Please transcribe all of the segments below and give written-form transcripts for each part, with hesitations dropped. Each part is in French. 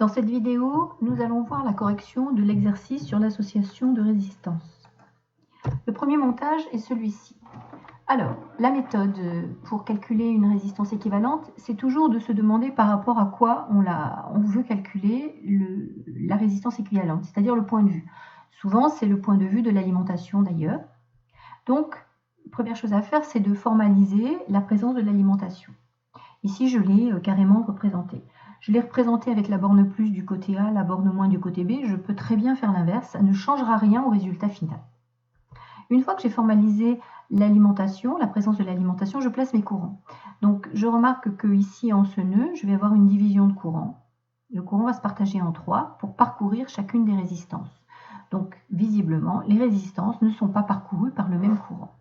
Dans cette vidéo, nous allons voir la correction de l'exercice sur l'association de résistance. Le premier montage est celui-ci. Alors, la méthode pour calculer une résistance équivalente, c'est toujours de se demander par rapport à quoi on veut calculer la résistance équivalente, c'est-à-dire le point de vue. Souvent, c'est le point de vue de l'alimentation d'ailleurs. Donc, première chose à faire, c'est de formaliser la présence de l'alimentation. Ici, je l'ai carrément représenté. Je l'ai représenté avec la borne plus du côté A, la borne moins du côté B. Je peux très bien faire l'inverse, ça ne changera rien au résultat final. Une fois que j'ai formalisé l'alimentation, la présence de l'alimentation, je place mes courants. Donc, je remarque que ici, en ce nœud, je vais avoir une division de courant. Le courant va se partager en 3 pour parcourir chacune des résistances. Donc, visiblement, les résistances ne sont pas parcourues par le même courant.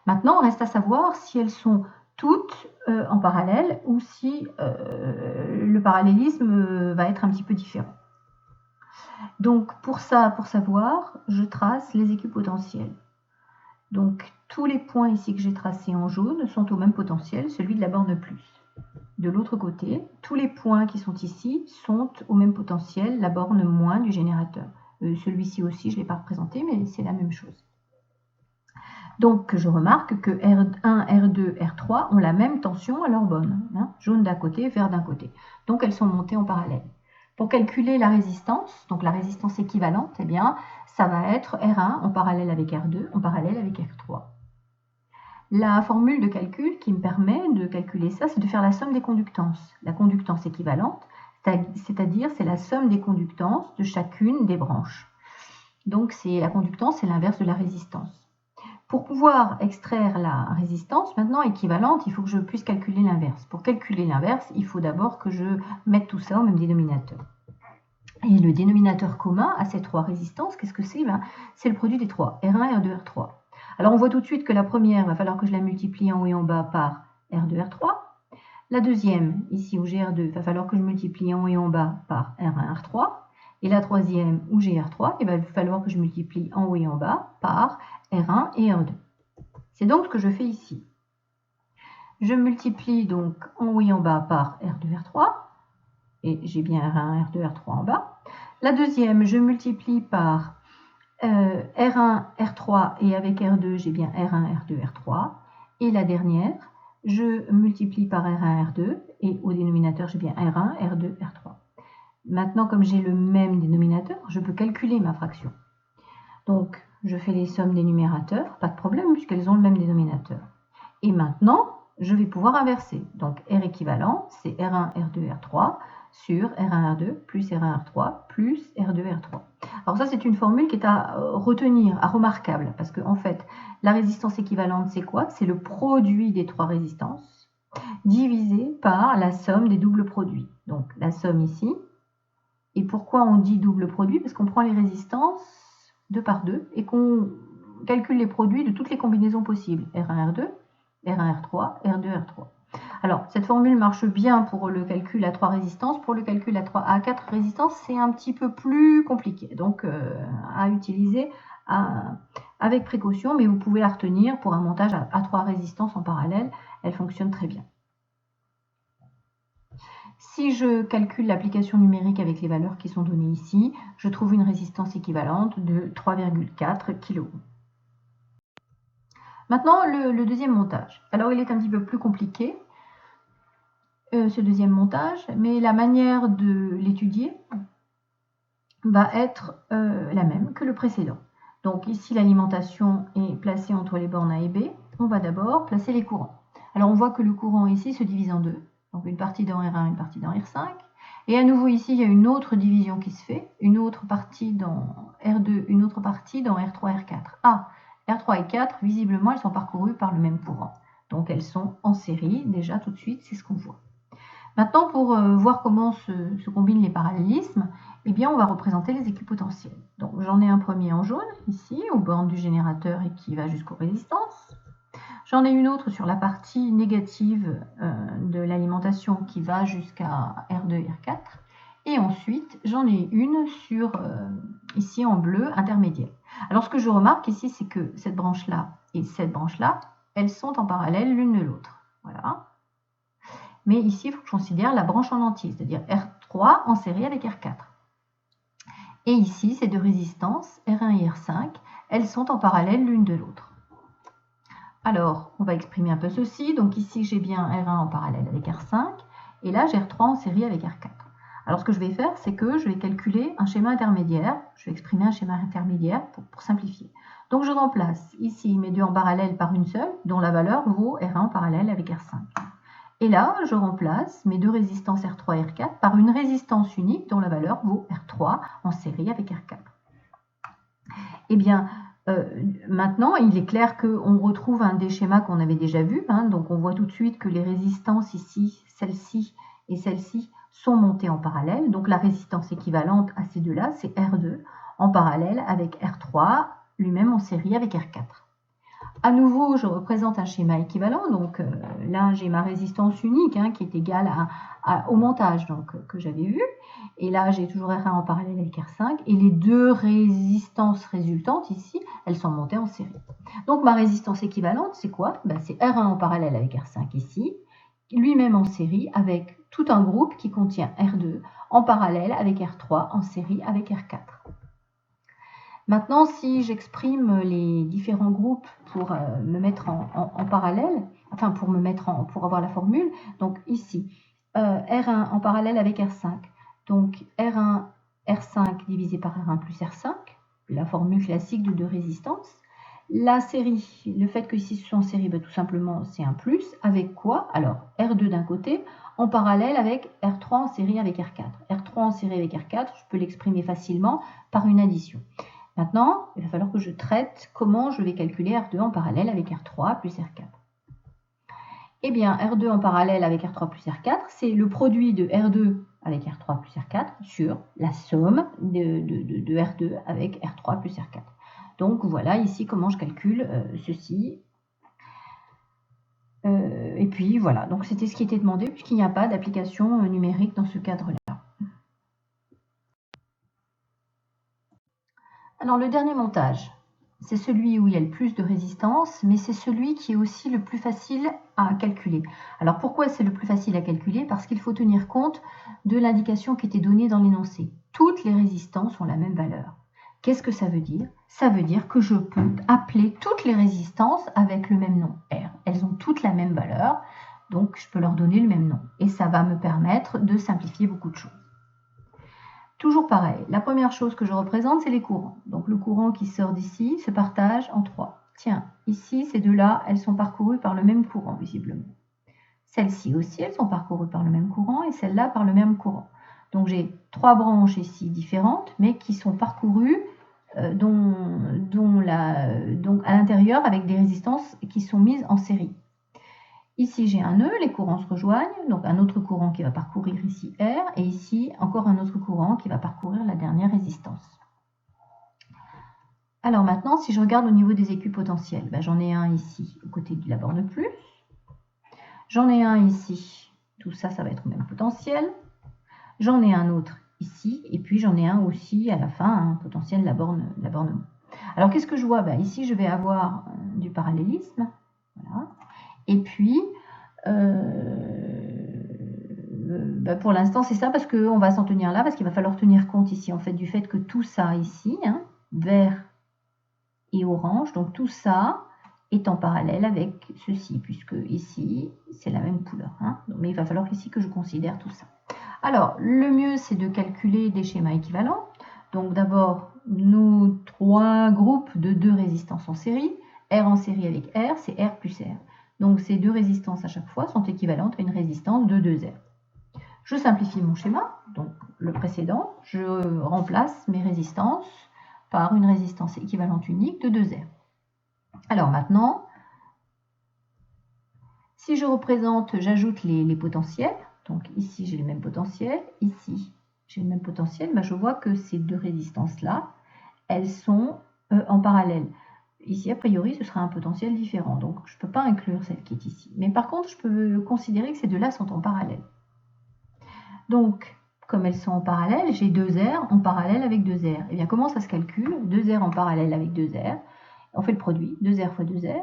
Maintenant, il reste à savoir si elles sont toutes en parallèle ou si le parallélisme va être un petit peu différent. Donc pour ça, pour savoir, je trace les équipotentiels. Donc tous les points ici que j'ai tracés en jaune sont au même potentiel, celui de la borne plus. De l'autre côté, tous les points qui sont ici sont au même potentiel, la borne moins du générateur. Celui-ci aussi, je ne l'ai pas représenté, mais c'est la même chose. Donc, je remarque que R1, R2, R3 ont la même tension à leur borne, jaune d'un côté, vert d'un côté. Donc, elles sont montées en parallèle. Pour calculer la résistance, donc la résistance équivalente, eh bien, ça va être R1 en parallèle avec R2, en parallèle avec R3. La formule de calcul qui me permet de calculer ça, c'est de faire la somme des conductances. La conductance équivalente, c'est-à-dire c'est la somme des conductances de chacune des branches. Donc, la conductance, c'est l'inverse de la résistance. Pour pouvoir extraire la résistance, maintenant équivalente, il faut que je puisse calculer l'inverse. Pour calculer l'inverse, il faut d'abord que je mette tout ça au même dénominateur. Et le dénominateur commun à ces trois résistances, qu'est-ce que c'est? C'est le produit des trois, R1, R2, R3. Alors on voit tout de suite que la première, il va falloir que je la multiplie en haut et en bas par R2, R3. La deuxième, ici où j'ai R2, il va falloir que je multiplie en haut et en bas par R1, R3. Et la troisième, où j'ai R3, il va falloir que je multiplie en haut et en bas par R1 et R2. C'est donc ce que je fais ici. Je multiplie donc en haut et en bas par R2, R3. Et j'ai bien R1, R2, R3 en bas. La deuxième, je multiplie par R1, R3 et avec R2, j'ai bien R1, R2, R3. Et la dernière, je multiplie par R1, R2 et au dénominateur, j'ai bien R1, R2, R3. Maintenant, comme j'ai le même dénominateur, je peux calculer ma fraction. Donc, je fais les sommes des numérateurs, pas de problème puisqu'elles ont le même dénominateur. Et maintenant, je vais pouvoir inverser. Donc, R équivalent, c'est R1, R2, R3 sur R1, R2 plus R1, R3 plus R2, R3. Alors ça, c'est une formule qui est à retenir, à remarquable, parce qu'en fait, la résistance équivalente, c'est quoi? C'est le produit des trois résistances divisé par la somme des doubles produits. Donc, la somme ici. Et pourquoi on dit double produit? Parce qu'on prend les résistances 2 par 2 et qu'on calcule les produits de toutes les combinaisons possibles. R1, R2, R1, R3, R2, R3. Alors, cette formule marche bien pour le calcul à 3 résistances. Pour le calcul à 4 résistances, c'est un petit peu plus compliqué. Donc, à utiliser avec précaution, mais vous pouvez la retenir pour un montage à 3 résistances en parallèle. Elle fonctionne très bien. Si je calcule l'application numérique avec les valeurs qui sont données ici, je trouve une résistance équivalente de 3,4 kΩ. Maintenant, le deuxième montage. Alors, il est un petit peu plus compliqué, ce deuxième montage, mais la manière de l'étudier va être la même que le précédent. Donc, ici, l'alimentation est placée entre les bornes A et B. On va d'abord placer les courants. Alors, on voit que le courant ici se divise en deux. Donc une partie dans R1, une partie dans R5. Et à nouveau ici, il y a une autre division qui se fait, une autre partie dans R2, une autre partie dans R3, R4. Ah, R3 et 4, visiblement, elles sont parcourues par le même courant. Donc elles sont en série, déjà tout de suite, c'est ce qu'on voit. Maintenant, pour voir comment se combinent les parallélismes, eh bien, on va représenter les équipotentiels. Donc j'en ai un premier en jaune, ici, aux bornes du générateur et qui va jusqu'aux résistances. J'en ai une autre sur la partie négative de l'alimentation qui va jusqu'à R2 et R4. Et ensuite, j'en ai une sur, ici en bleu, intermédiaire. Alors, ce que je remarque ici, c'est que cette branche-là et cette branche-là, elles sont en parallèle l'une de l'autre. Voilà. Mais ici, il faut que je considère la branche en entier, c'est-à-dire R3 en série avec R4. Et ici, ces deux résistances, R1 et R5, elles sont en parallèle l'une de l'autre. Alors, on va exprimer un peu ceci. Donc ici, j'ai bien R1 en parallèle avec R5, et là, j'ai R3 en série avec R4. Alors, ce que je vais faire, c'est que je vais calculer un schéma intermédiaire. Je vais exprimer un schéma intermédiaire pour simplifier. Donc, je remplace ici mes deux en parallèle par une seule, dont la valeur vaut R1 en parallèle avec R5. Et là, je remplace mes deux résistances R3 et R4 par une résistance unique dont la valeur vaut R3 en série avec R4. Eh bien, maintenant, il est clair qu'on retrouve un des schémas qu'on avait déjà vu. Donc, on voit tout de suite que les résistances ici, celle-ci et celle-ci, sont montées en parallèle. Donc, la résistance équivalente à ces deux-là, c'est R2 en parallèle avec R3, lui-même en série avec R4. À nouveau, je représente un schéma équivalent. Donc là, j'ai ma résistance unique qui est égale au montage que j'avais vu. Et là, j'ai toujours R1 en parallèle avec R5. Et les deux résistances résultantes ici, elles sont montées en série. Donc ma résistance équivalente, c'est quoi? C'est R1 en parallèle avec R5 ici, lui-même en série avec tout un groupe qui contient R2 en parallèle avec R3 en série avec R4. Maintenant, si j'exprime les différents groupes pour me mettre en parallèle, enfin pour avoir la formule, donc ici, R1 en parallèle avec R5, donc R1, R5 divisé par R1 plus R5, la formule classique de deux résistances. La série, le fait que ici ce soit en série, tout simplement c'est un plus, avec quoi? Alors R2 d'un côté, en parallèle avec R3 en série avec R4. R3 en série avec R4, je peux l'exprimer facilement par une addition. Maintenant, il va falloir que je traite comment je vais calculer R2 en parallèle avec R3 plus R4. Eh bien, R2 en parallèle avec R3 plus R4, c'est le produit de R2 avec R3 plus R4 sur la somme de R2 avec R3 plus R4. Donc, voilà ici comment je calcule ceci. Et puis, voilà. Donc, c'était ce qui était demandé puisqu'il n'y a pas d'application numérique dans ce cadre-là. Alors le dernier montage, c'est celui où il y a le plus de résistance, mais c'est celui qui est aussi le plus facile à calculer. Alors pourquoi c'est le plus facile à calculer? Parce qu'il faut tenir compte de l'indication qui était donnée dans l'énoncé. Toutes les résistances ont la même valeur. Qu'est-ce que ça veut dire? Ça veut dire que je peux appeler toutes les résistances avec le même nom, R. Elles ont toutes la même valeur, donc je peux leur donner le même nom. Et ça va me permettre de simplifier beaucoup de choses. Toujours pareil, la première chose que je représente, c'est les courants. Donc le courant qui sort d'ici se partage en trois. Tiens, ici, ces deux-là, elles sont parcourues par le même courant, visiblement. Celles-ci aussi, elles sont parcourues par le même courant, et celles-là par le même courant. Donc j'ai trois branches ici différentes, mais qui sont parcourues donc à l'intérieur avec des résistances qui sont mises en série. Ici, j'ai un nœud, les courants se rejoignent, donc un autre courant qui va parcourir ici R, et ici, encore un autre courant qui va parcourir la dernière résistance. Alors maintenant, si je regarde au niveau des équipotentiels, j'en ai un ici, au côté de la borne plus. J'en ai un ici, tout ça, ça va être au même potentiel. J'en ai un autre ici, et puis j'en ai un aussi à la fin, un potentiel de la borne moins. Alors qu'est-ce que je vois? Ici, je vais avoir du parallélisme, voilà. Et puis, pour l'instant, c'est ça parce qu'on va s'en tenir là, parce qu'il va falloir tenir compte ici, en fait, du fait que tout ça ici, vert et orange, donc tout ça est en parallèle avec ceci, puisque ici, c'est la même couleur. Mais il va falloir ici que je considère tout ça. Alors, le mieux, c'est de calculer des schémas équivalents. Donc d'abord, nos trois groupes de deux résistances en série. R en série avec R, c'est R plus R. Donc ces deux résistances à chaque fois sont équivalentes à une résistance de 2R. Je simplifie mon schéma, donc le précédent, je remplace mes résistances par une résistance équivalente unique de 2R. Alors maintenant, si je représente, j'ajoute les potentiels, donc ici j'ai les mêmes potentiels, ici j'ai le même potentiel, je vois que ces deux résistances-là, elles sont en parallèle. Ici, a priori, ce sera un potentiel différent, donc je ne peux pas inclure celle qui est ici. Mais par contre, je peux considérer que ces deux-là sont en parallèle. Donc, comme elles sont en parallèle, j'ai 2R en parallèle avec 2R. Et bien, comment ça se calcule? 2R en parallèle avec 2R. On fait le produit, 2R fois 2R,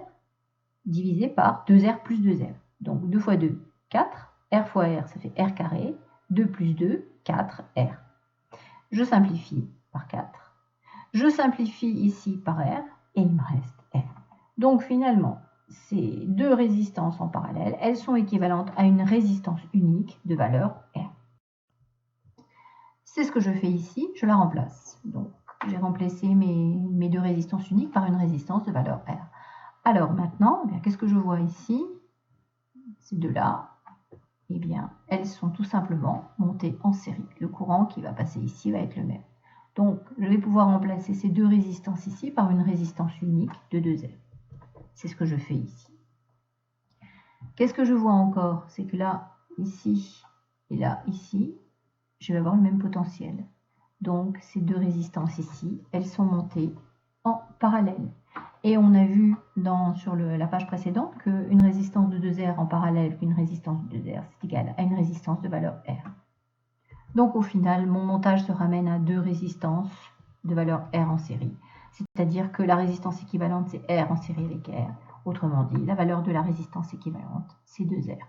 divisé par 2R plus 2R. Donc, 2 fois 2, 4. R fois R, ça fait R carré. 2 plus 2, 4R. Je simplifie par 4. Je simplifie ici par R et il me reste R. Donc finalement, ces deux résistances en parallèle, elles sont équivalentes à une résistance unique de valeur R. C'est ce que je fais ici, je la remplace. Donc j'ai remplacé mes deux résistances uniques par une résistance de valeur R. Alors maintenant, qu'est-ce que je vois ici? Ces deux-là, eh bien, elles sont tout simplement montées en série. Le courant qui va passer ici va être le même. Donc, je vais pouvoir remplacer ces deux résistances ici par une résistance unique de 2R. C'est ce que je fais ici. Qu'est-ce que je vois encore? C'est que là, ici, et là, ici, je vais avoir le même potentiel. Donc, ces deux résistances ici, elles sont montées en parallèle. Et on a vu sur la page précédente qu'une résistance de 2R en parallèle qu'une résistance de 2R, c'est égal à une résistance de valeur R. Donc au final, mon montage se ramène à deux résistances de valeur R en série. C'est-à-dire que la résistance équivalente, c'est R en série avec R. Autrement dit, la valeur de la résistance équivalente, c'est 2R.